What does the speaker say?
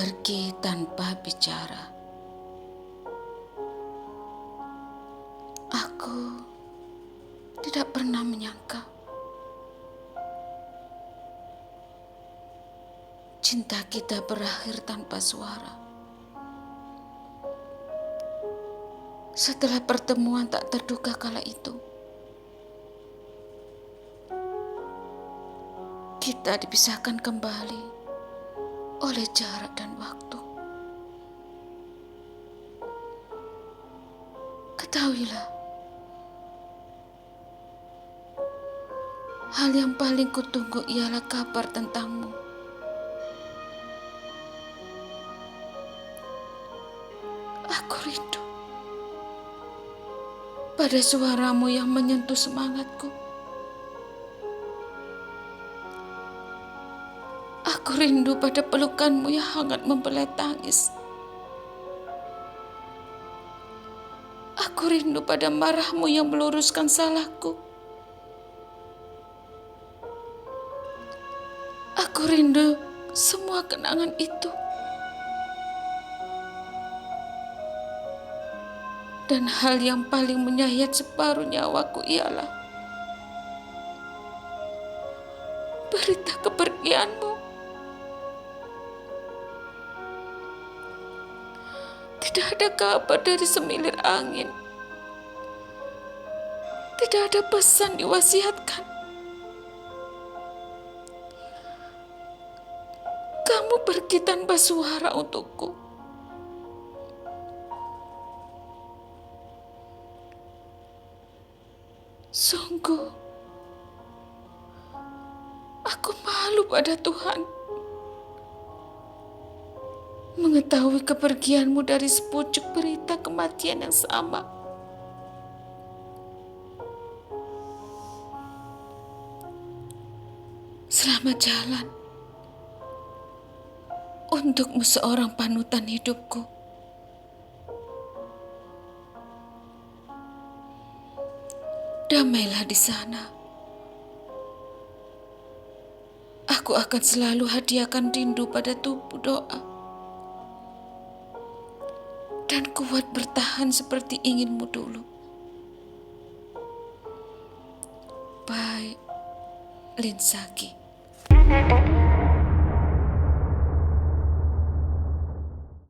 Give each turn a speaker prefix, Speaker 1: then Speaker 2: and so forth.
Speaker 1: Pergi tanpa bicara. Aku tidak pernah menyangka cinta kita berakhir tanpa suara. Setelah pertemuan tak terduga kala itu, kita dipisahkan kembali oleh jarak dan waktu. Ketahuilah, hal yang paling kutunggu ialah kabar tentangmu. Aku rindu pada suaramu yang menyentuh semangatku. Aku rindu pada pelukanmu yang hangat membelai tangis. Aku rindu pada marahmu yang meluruskan salahku. Aku rindu semua kenangan itu. Dan hal yang paling menyayat separuh nyawaku ialah berita kepergianmu. Tidak ada kabar dari semilir angin. Tidak ada pesan diwasiatkan. Kamu pergi tanpa suara untukku. Sungguh, aku malu pada Tuhan mengetahui kepergianmu dari sepucuk berita kematian yang sama. Selamat jalan untukmu seorang panutan hidupku. Damailah di sana. Aku akan selalu hadiahkan rindu pada tubuh doa. Dan kuat bertahan seperti inginmu dulu. Bye, Linsaki.